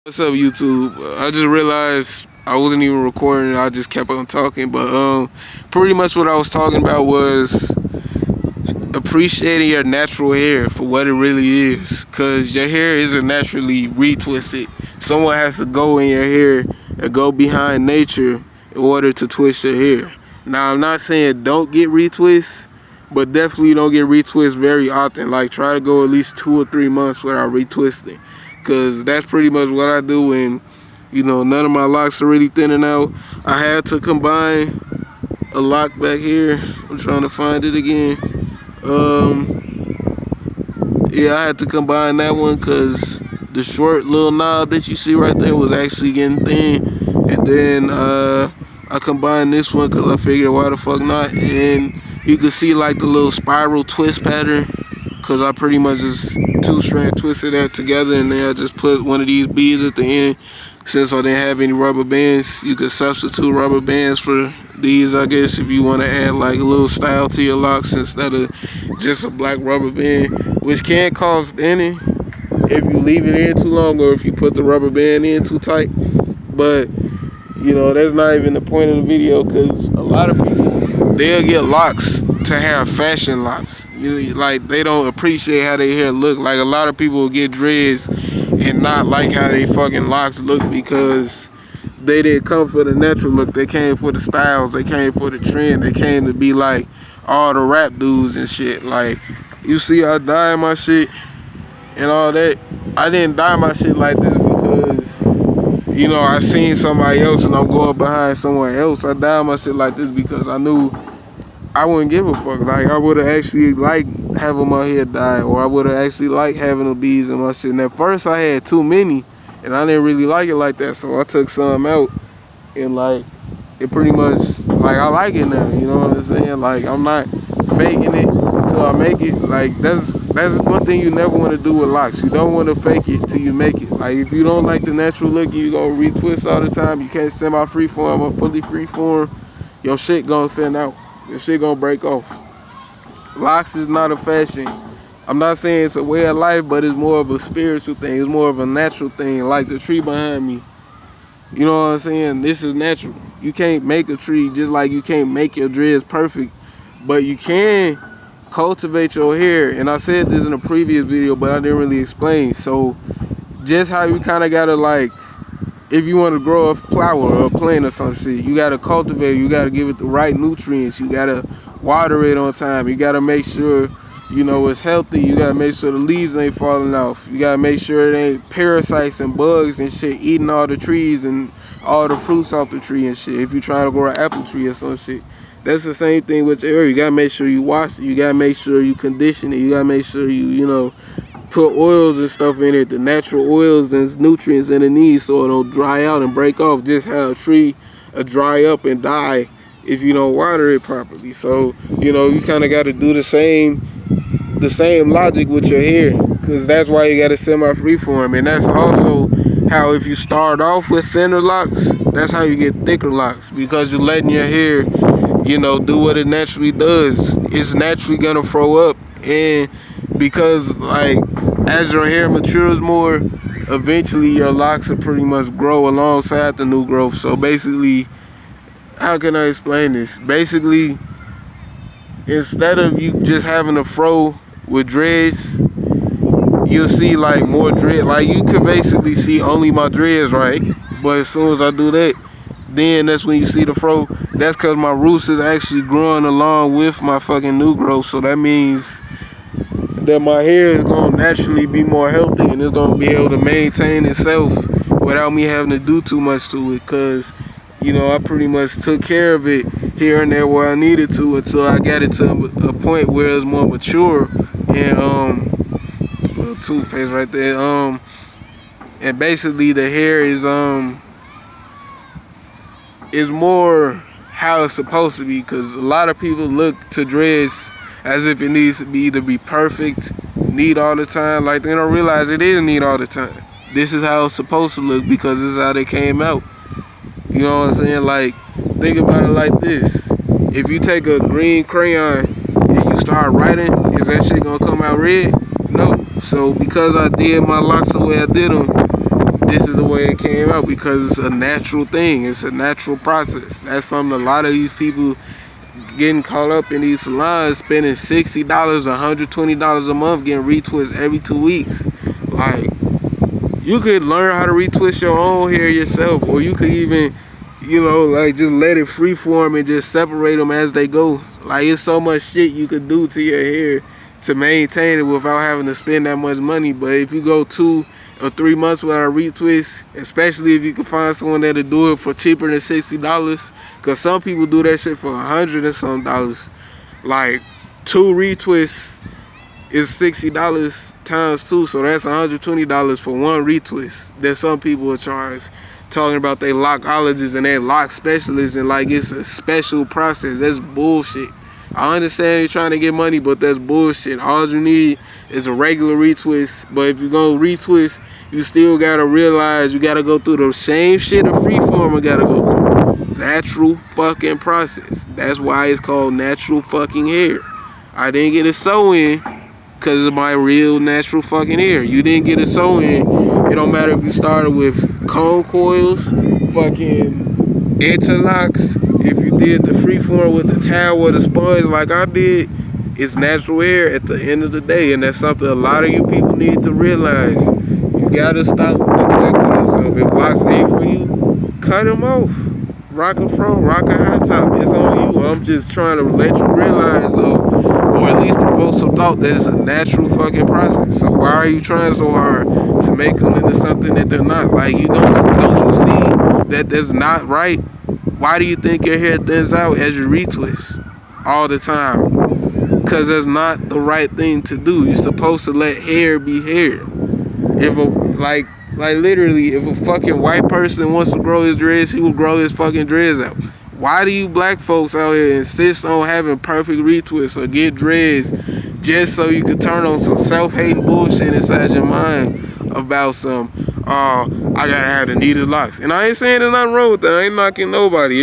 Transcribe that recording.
What's up, YouTube? I just realized I wasn't even recording. I just kept on talking, but pretty much what I was talking about was appreciating your natural hair for what it really is. Cause your hair isn't naturally retwisted. Someone has to go in your hair and go behind nature in order to twist your hair. Now, I'm not saying don't get retwists, but definitely don't get retwist very often. Like, try to go at least 2 or 3 months without retwisting, cause that's pretty much what I do when none of my locks are really thinning out. I had to combine a lock back here. I'm trying to find it again. Yeah, I had to combine that one because the short little knob that you see right there was actually getting thin, and then I combined this one because I figured why the fuck not. And you can see like the little spiral twist pattern, because I pretty much just two-strand twisted that together, and then I just put one of these beads at the end. Since I didn't have any rubber bands, you could substitute rubber bands for these, I guess, if you want to add like a little style to your locks instead of just a black rubber band, which can cause thinning if you leave it in too long or if you put the rubber band in too tight. But that's not even the point of the video, because a lot of people, they'll get locks to have fashion locks. Like, they don't appreciate how their hair look. Like, a lot of people will get dreads and not like how they fucking locks look because they didn't come for the natural look. They came for the styles. They came for the trend. They came to be like all the rap dudes and shit. Like, you see I dye my shit and all that. I didn't dye my shit like this because I seen somebody else and I'm going behind someone else. I dyed my shit like this because I knew I wouldn't give a fuck. Like, I would have actually liked having my hair dyed, or I would have actually liked having the beads in my shit. And at first I had too many and I didn't really like it like that, so I took some out, and like, it pretty much, like, I like it now, you know what I'm saying? Like, I'm not faking it till I make it. Like, that's one thing you never want to do with locks. You don't want to fake it till you make it. Like, if you don't like the natural look and you gonna retwist all the time, you can't semi freeform or fully freeform, your shit gonna thin out. Your shit gonna break off. Locks is not a fashion. I'm not saying it's a way of life, but it's more of a spiritual thing. It's more of a natural thing, like the tree behind me. You know what I'm saying? This is natural. You can't make a tree, just like you can't make your dreads perfect, but you can cultivate your hair. And I said this in a previous video, but I didn't really explain. So just how you kind of gotta, like, if you want to grow a flower or a plant or some shit, you gotta cultivate it. You gotta give it the right nutrients. You gotta water it on time. You gotta make sure it's healthy. You gotta make sure the leaves ain't falling off. You gotta make sure it ain't parasites and bugs and shit eating all the trees and all the fruits off the tree and shit. If you're trying to grow an apple tree or some shit, that's the same thing with your hair. You gotta make sure you wash it. You gotta make sure you condition it. You gotta make sure you put oils and stuff in it, the natural oils and nutrients in the knees, so it don't dry out and break off, just how a tree dry up and die if you don't water it properly. So you kind of got to do the same logic with your hair, because that's why you got to semi freeform. And that's also how, if you start off with thinner locks, that's how you get thicker locks, because you're letting your hair do what it naturally does. It's naturally gonna throw up, and because, like, as your hair matures more, eventually your locks will pretty much grow alongside the new growth. So basically, how can I explain this? Basically, instead of you just having a fro with dreads, you'll see like more dread. Like, you can basically see only my dreads, right? But as soon as I do that, then that's when you see the fro. That's because my roots is actually growing along with my fucking new growth. So that means that my hair is going to naturally be more healthy, and it's going to be able to maintain itself without me having to do too much to it, because I pretty much took care of it here and there where I needed to until I got it to a point where it's more mature. And little toothpaste right there. And basically the hair is more how it's supposed to be, because a lot of people look to dreads as if it needs to be perfect, neat all the time. Like, they don't realize it is neat all the time. This is how it's supposed to look because this is how they came out. You know what I'm saying? Like, think about it like this. If you take a green crayon and you start writing, is that shit gonna come out red? No. So because I did my locks the way I did them, this is the way it came out because it's a natural thing. It's a natural process. That's something a lot of these people getting caught up in these salons, spending $60, $120 a month getting retwists every 2 weeks. Like, you could learn how to retwist your own hair yourself, or you could even, you know, like just let it freeform and just separate them as they go. Like, it's so much shit you could do to your hair to maintain it without having to spend that much money. But if you go 2 or 3 months without a retwist, especially if you can find someone that'll do it for cheaper than $60, because some people do that shit for $100 and some dollars. Like, 2 retwists is $60 times 2, so that's $120 for 1 retwist that some people will charge, talking about they locologist and they lock specialist and like it's a special process. That's bullshit. I understand you're trying to get money, but that's bullshit. All you need is a regular retwist. But if you go retwist, you still gotta realize you gotta go through the same shit a freeformer gotta go through. Natural fucking process. That's why it's called natural fucking hair. I didn't get a sew-in because of my real natural fucking hair. You didn't get a sew-in. It don't matter if you started with comb coils, fucking interlocks, if you did the freeform with the towel or the sponge like I did. It's natural hair at the end of the day, and that's something a lot of you people need to realize. You gotta stop neglecting yourself. If locks ain't for you, cut them off. Rock a fro, rock a high top. It's on you. I'm just trying to let you realize, though, or at least provoke some thought that it's a natural fucking process. So why are you trying so hard to make them into something that they're not? Like, you don't you see that that's not right? Why do you think your hair thins out as you retwist all the time? Because that's not the right thing to do. You're supposed to let hair be hair. If a like literally, if a fucking white person wants to grow his dreads, he will grow his fucking dreads out. Why do you black folks out here insist on having perfect retwists or get dreads just so you can turn on some self-hating bullshit inside your mind about some, I gotta have the neatest locks? And I ain't saying there's nothing wrong with that. I ain't knocking nobody.